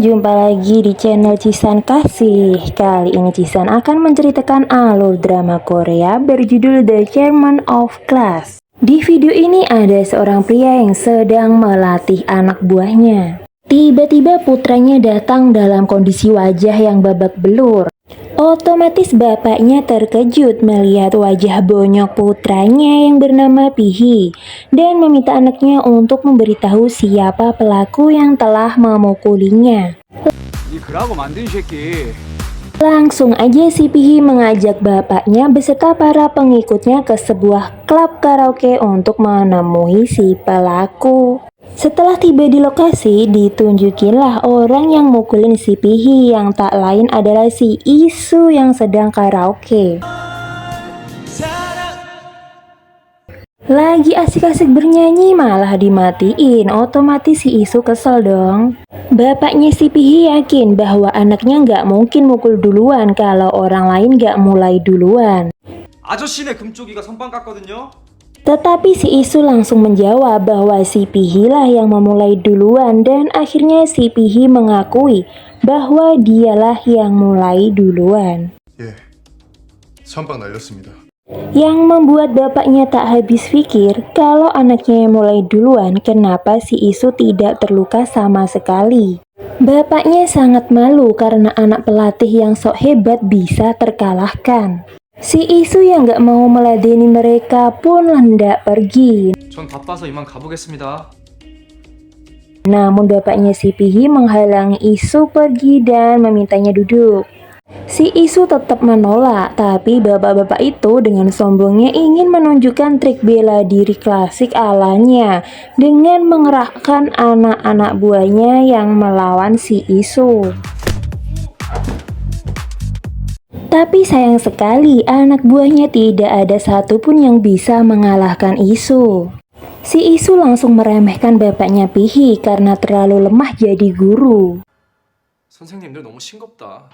jumpa lagi di channel Cisan Kasih. Kali ini Cisan akan menceritakan alur drama Korea berjudul The Chairman of Class. Di video ini ada seorang pria yang sedang melatih anak buahnya. Tiba-tiba putranya datang dalam kondisi wajah yang babak belur. Otomatis bapaknya terkejut melihat wajah bonyok putranya yang bernama Pihi dan meminta anaknya untuk memberitahu siapa pelaku yang telah memukulinya. Langsung aja si Pihi mengajak bapaknya beserta para pengikutnya ke sebuah klub karaoke untuk menemui si pelaku. Setelah tiba di lokasi, ditunjukinlah orang yang mukulin si Pihi yang tak lain adalah si Isu yang sedang karaoke. Lagi asik-asik bernyanyi malah dimatiin, otomatis si Isu kesel dong. Bapaknya si Pihi yakin bahwa anaknya nggak mungkin mukul duluan kalau orang lain nggak mulai duluan. 아저씨네 금쪽이가 선빵 깠거든요. Tetapi si Isu langsung menjawab bahwa si Pihi lah yang memulai duluan dan akhirnya si Pihi mengakui bahwa dialah yang mulai duluan. 예, 선빵 날렸습니다. Yang membuat bapaknya tak habis pikir kalau anaknya yang mulai duluan, kenapa si Isu tidak terluka sama sekali. Bapaknya sangat malu karena anak pelatih yang sok hebat bisa terkalahkan. Si Isu yang gak mau meladeni mereka pun hendak pergi. 전 바빠서 이만 가보겠습니다. Namun bapaknya si Pihi menghalangi Isu pergi dan memintanya duduk. Si Isu tetap menolak, tapi bapak-bapak itu dengan sombongnya ingin menunjukkan trik bela diri klasik alanya dengan mengerahkan anak-anak buahnya yang melawan si Isu. Tapi sayang sekali anak buahnya tidak ada satupun yang bisa mengalahkan Isu. Si Isu langsung meremehkan bapaknya Pihi karena terlalu lemah jadi guru. 선생님들 너무 싱겁다.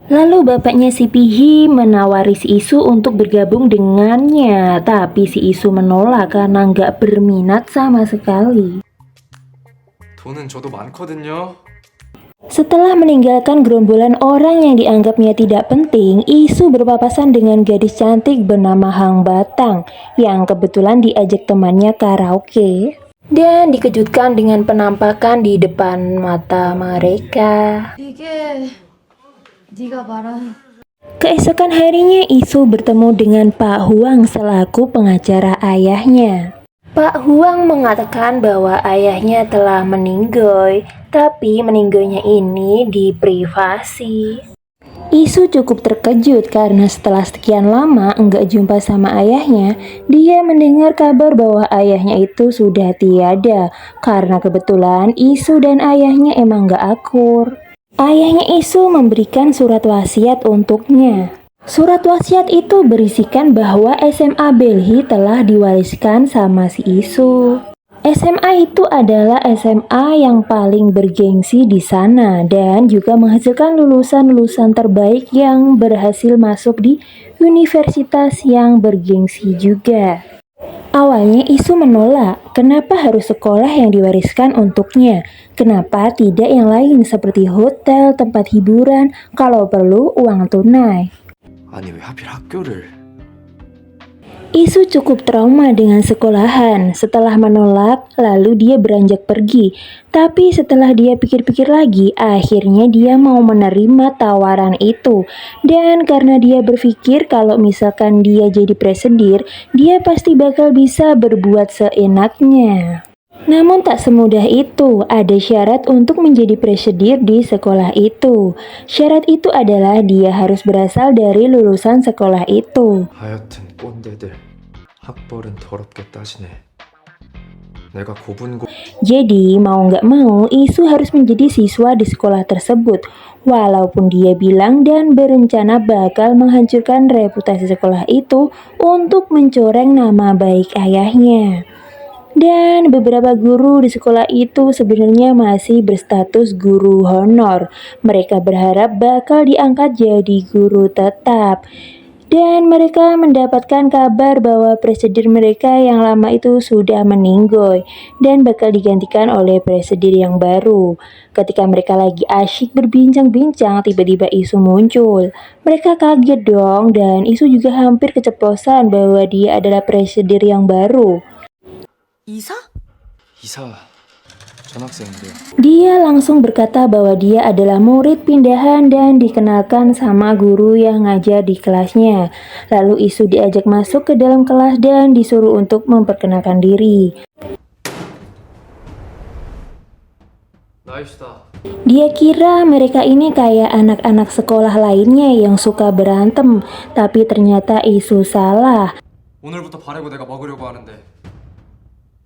Lalu bapaknya si Pihi menawari si Isu untuk bergabung dengannya, tapi si Isu menolak karena nggak berminat sama sekali. 돈은 저도 많거든요. Setelah meninggalkan gerombolan orang yang dianggapnya tidak penting, Isu berpapasan dengan gadis cantik bernama Hang Batang yang kebetulan diajak temannya karaoke dan dikejutkan dengan penampakan di depan mata mereka. Keesokan harinya Isu bertemu dengan Pak Huang selaku pengacara ayahnya. Pak Huang mengatakan bahwa ayahnya telah meninggal, tapi meninggalnya ini di privasi. Isu cukup terkejut karena setelah sekian lama enggak jumpa sama ayahnya, dia mendengar kabar bahwa ayahnya itu sudah tiada karena kebetulan Isu dan ayahnya emang gak akur. Ayahnya Isu memberikan surat wasiat untuknya. Surat wasiat itu berisikan bahwa SMA Belhi telah diwariskan sama si Isu. SMA itu adalah SMA yang paling bergengsi di sana dan juga menghasilkan lulusan-lulusan terbaik yang berhasil masuk di universitas yang bergengsi juga. Awalnya Isu menolak, kenapa harus sekolah yang diwariskan untuknya? Kenapa tidak yang lain seperti hotel, tempat hiburan, kalau perlu uang tunai? 아니 왜 하필 학교를? Isu cukup trauma dengan sekolahan. Setelah menolak, lalu dia beranjak pergi. Tapi setelah dia pikir-pikir lagi, akhirnya dia mau menerima tawaran itu. Dan karena dia berpikir kalau misalkan dia jadi presidir, dia pasti bakal bisa berbuat seenaknya. Namun tak semudah itu, ada syarat untuk menjadi presidir di sekolah itu. Syarat itu adalah dia harus berasal dari lulusan sekolah itu. 하여튼 꼰대들 학벌은 더럽게 따지네. 내가 고분고 Jadi mau nggak mau, Isu harus menjadi siswa di sekolah tersebut. Walaupun dia bilang dan berencana bakal menghancurkan reputasi sekolah itu untuk mencoreng nama baik ayahnya. Dan beberapa guru di sekolah itu sebenarnya masih berstatus guru honor. Mereka berharap bakal diangkat jadi guru tetap. Dan mereka mendapatkan kabar bahwa presiden mereka yang lama itu sudah meninggoy dan bakal digantikan oleh presiden yang baru. Ketika mereka lagi asyik berbincang-bincang, tiba-tiba Isu muncul. Mereka kaget dong, dan Isu juga hampir keceplosan bahwa dia adalah presiden yang baru. 이사? 이사 전학생인데요. Dia langsung berkata bahwa dia adalah murid pindahan dan dikenalkan sama guru yang ngajar di kelasnya. Lalu Isu diajak masuk ke dalam kelas dan disuruh untuk memperkenalkan diri. 나이스다. Dia kira mereka ini kayak anak-anak sekolah lainnya yang suka berantem, tapi ternyata Isu salah. 오늘부터 바래고 내가 먹으려고 하는데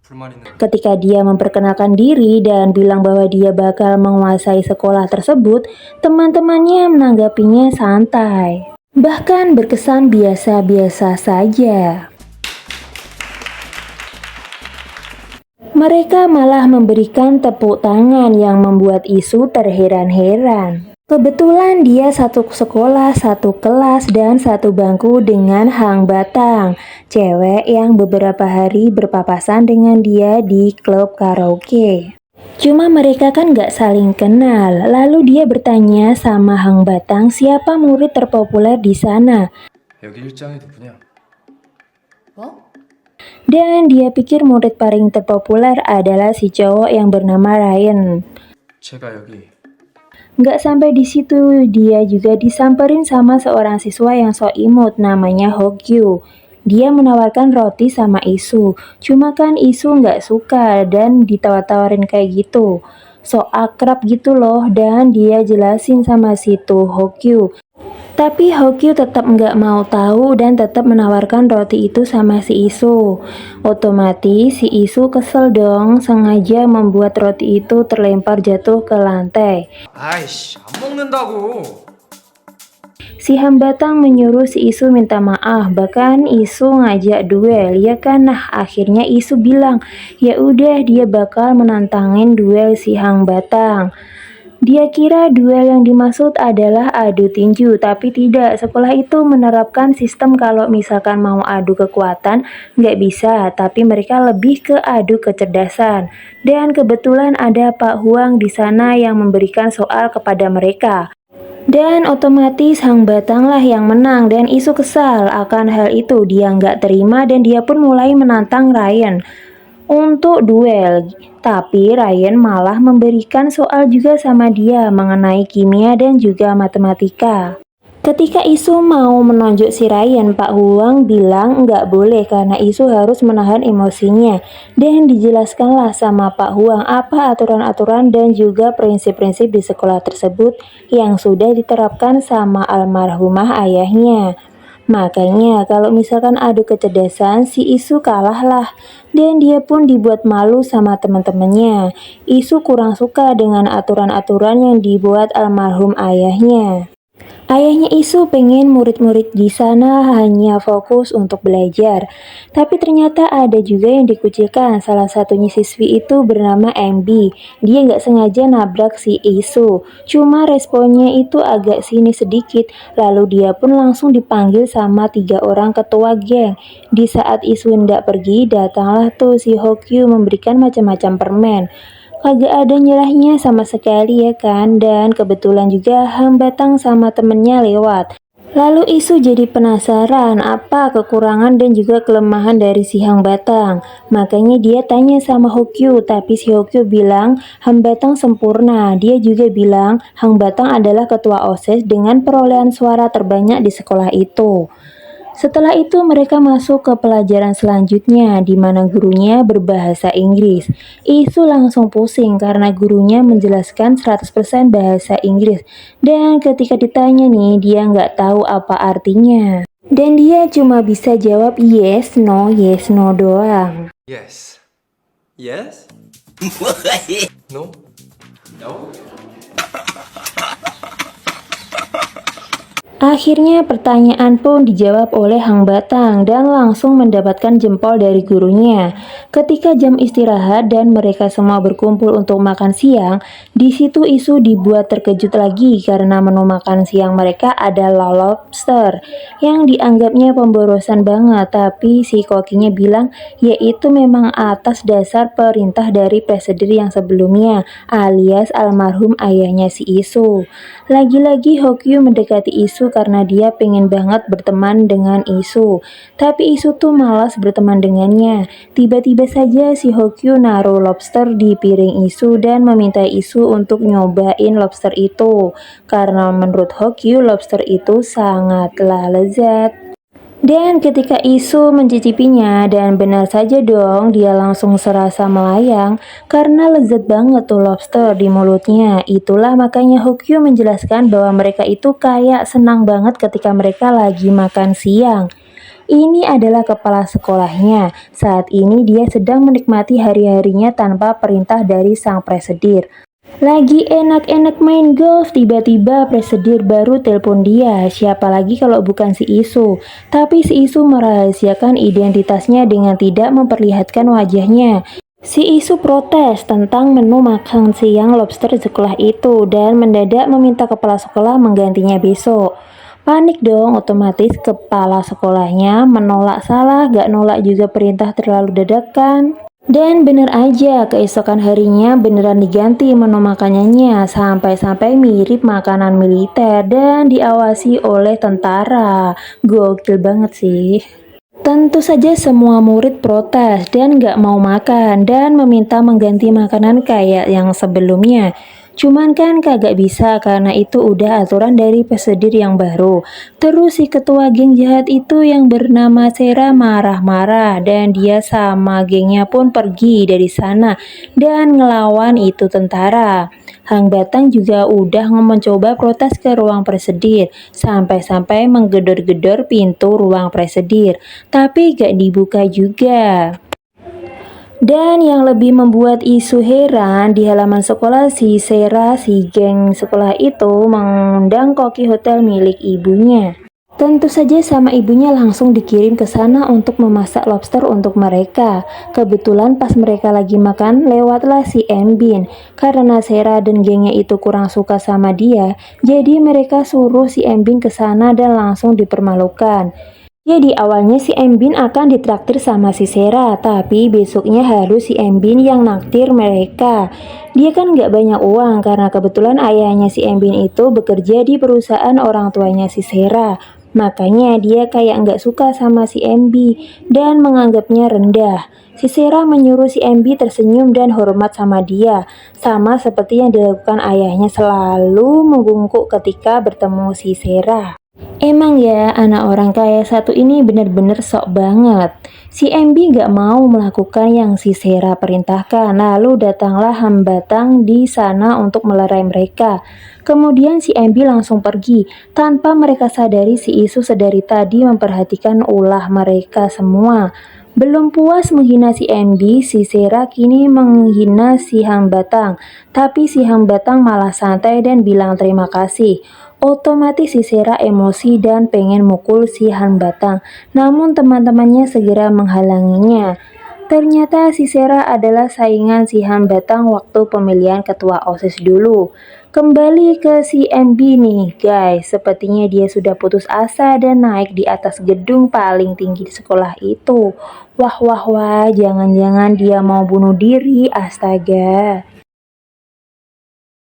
불만 있는. Ketika dia memperkenalkan diri dan bilang bahwa dia bakal menguasai sekolah tersebut, teman-temannya menanggapinya santai. Bahkan berkesan biasa-biasa saja. Mereka malah memberikan tepuk tangan yang membuat Isu terheran-heran. Kebetulan dia satu sekolah, satu kelas, dan satu bangku dengan Hang Batang, cewek yang beberapa hari berpapasan dengan dia di klub karaoke. Cuma mereka kan gak saling kenal, lalu dia bertanya sama Hang Batang siapa murid terpopuler di sana. 여기 일장이 누구냐? 뭐? Dan dia pikir murid paling terpopuler adalah si cowok yang bernama Ryan. 제가 여기 Nggak sampai di situ, dia juga disamperin sama seorang siswa yang sok imut namanya Hokyu. Dia menawarkan roti sama Isu, cuma kan Isu nggak suka dan ditawar-tawarin kayak gitu. Sok akrab gitu loh, dan dia jelasin sama situ Hokyu. Tapi Hokyu tetap nggak mau tahu dan tetap menawarkan roti itu sama si Isu. Otomatis si Isu kesel dong, sengaja membuat roti itu terlempar jatuh ke lantai. 아이씨 안 먹는다고. Si Hang Batang menyuruh si Isu minta maaf, bahkan Isu ngajak duel, ya kan? Nah, akhirnya Isu bilang, ya udah dia bakal menantangin duel si Hang Batang. Dia kira duel yang dimaksud adalah adu tinju, tapi tidak. Sekolah itu menerapkan sistem kalau misalkan mau adu kekuatan, nggak bisa, tapi mereka lebih ke adu kecerdasan. Dan kebetulan ada Pak Huang di sana yang memberikan soal kepada mereka. Dan otomatis Hang Batang lah yang menang dan Isu kesal akan hal itu. Dia nggak terima dan dia pun mulai menantang Ryan untuk duel. Tapi Ryan malah memberikan soal juga sama dia mengenai kimia dan juga matematika. Ketika Isu mau menonjok si Ryan, Pak Huang bilang nggak boleh karena Isu harus menahan emosinya. Dan dijelaskanlah sama Pak Huang apa aturan-aturan dan juga prinsip-prinsip di sekolah tersebut yang sudah diterapkan sama almarhumah ayahnya. Makanya kalau misalkan adu kecerdasan, si Isu kalah lah. Dan dia pun dibuat malu sama teman-temannya. Isu kurang suka dengan aturan-aturan yang dibuat almarhum ayahnya. Ayahnya Isu pengen murid-murid di sana hanya fokus untuk belajar. Tapi ternyata ada juga yang dikucilkan. Salah satunya siswi itu bernama MB. Dia nggak sengaja nabrak si Isu. Cuma responnya itu agak sinis sedikit. Lalu dia pun langsung dipanggil sama 3 orang ketua geng. Di saat Isu hendak pergi, datanglah tuh si Hokyu memberikan macam-macam permen. Kagak ada nyerahnya sama sekali ya kan. Dan kebetulan juga Hang Batang sama temennya lewat. Lalu Isu jadi penasaran apa kekurangan dan juga kelemahan dari si Hang Batang. Makanya dia tanya sama Hokyu, tapi si Hokyu bilang Hang Batang sempurna. Dia juga bilang Hang Batang adalah ketua OSIS dengan perolehan suara terbanyak di sekolah itu. Setelah itu mereka masuk ke pelajaran selanjutnya di mana gurunya berbahasa Inggris. Isu langsung pusing karena gurunya menjelaskan 100% bahasa Inggris. Dan ketika ditanya nih, dia nggak tahu apa artinya. Dan dia cuma bisa jawab yes, no doang. Yes. Yes? No? No? Akhirnya pertanyaan pun dijawab oleh Hang Batang dan langsung mendapatkan jempol dari gurunya. Ketika jam istirahat dan mereka semua berkumpul untuk makan siang, di situ Isu dibuat terkejut lagi karena menu makan siang mereka adalah lobster yang dianggapnya pemborosan banget, tapi si kokinya bilang yaitu memang atas dasar perintah dari presiden yang sebelumnya alias almarhum ayahnya si Isu. Lagi-lagi Hokyu mendekati Isu karena dia pengen banget berteman dengan Isu. Tapi Isu tuh malas berteman dengannya. Tiba-tiba saja si Hokyu naruh lobster di piring Isu dan meminta Isu untuk nyobain lobster itu. Karena menurut Hokyu lobster itu sangatlah lezat. Dan ketika Isu mencicipinya, dan benar saja dong, dia langsung serasa melayang karena lezat banget tuh lobster di mulutnya. Itulah makanya Hokyu menjelaskan bahwa mereka itu kayak senang banget ketika mereka lagi makan siang. Ini adalah kepala sekolahnya. Saat ini dia sedang menikmati hari-harinya tanpa perintah dari sang presidir. Lagi enak-enak main golf, tiba-tiba presidir baru telepon dia. Siapa lagi kalau bukan si Isu. Tapi si Isu merahasiakan identitasnya dengan tidak memperlihatkan wajahnya. Si Isu protes tentang menu makan siang lobster sekolah itu dan mendadak meminta kepala sekolah menggantinya besok. Panik dong, otomatis kepala sekolahnya menolak, salah gak nolak juga perintah terlalu dadakan. Dan bener aja, keesokan harinya beneran diganti menu makanannya sampai-sampai mirip makanan militer dan diawasi oleh tentara. Gokil banget sih. Tentu saja semua murid protes dan gak mau makan dan meminta mengganti makanan kayak yang sebelumnya. Cuman kan kagak bisa karena itu udah aturan dari presidir yang baru. Terus si ketua geng jahat itu yang bernama Sera marah-marah dan dia sama gengnya pun pergi dari sana dan ngelawan itu tentara. Hang Batang juga udah mencoba protes ke ruang presidir sampai-sampai menggedor-gedor pintu ruang presidir, tapi gak dibuka juga. Dan yang lebih membuat Isu heran, di halaman sekolah si Sera, si geng sekolah itu mengundang koki hotel milik ibunya. Tentu saja sama ibunya langsung dikirim ke sana untuk memasak lobster untuk mereka. Kebetulan pas mereka lagi makan, lewatlah si Embin. Karena Sera dan gengnya itu kurang suka sama dia, jadi mereka suruh si Embin ke sana dan langsung dipermalukan. Jadi awalnya si Embin akan ditraktir sama si Sera, tapi besoknya harus si Embin yang naktir mereka. Dia kan gak banyak uang karena kebetulan ayahnya si Embin itu bekerja di perusahaan orang tuanya si Sera. Makanya dia kayak gak suka sama si Embi dan menganggapnya rendah. Si Sera menyuruh si Embi tersenyum dan hormat sama dia, sama seperti yang dilakukan ayahnya selalu membungkuk ketika bertemu si Sera. Emang ya, anak orang kaya satu ini bener-bener sok banget. Si Embi gak mau melakukan yang si Sera perintahkan, lalu datanglah Hang Batang di sana untuk melerai mereka. Kemudian si Embi langsung pergi, tanpa mereka sadari si Isu sedari tadi memperhatikan ulah mereka semua. Belum puas menghina si Embi, si Sera kini menghina si Hang Batang. Tapi si Hang Batang malah santai dan bilang terima kasih. Otomatis si Sera emosi dan pengen mukul si Han Batang, namun teman-temannya segera menghalanginya. Ternyata si Sera adalah saingan si Han Batang waktu pemilihan ketua OSIS dulu. Kembali ke si MB nih guys, sepertinya dia sudah putus asa dan naik di atas gedung paling tinggi di sekolah itu. Wah, jangan-jangan dia mau bunuh diri, astaga.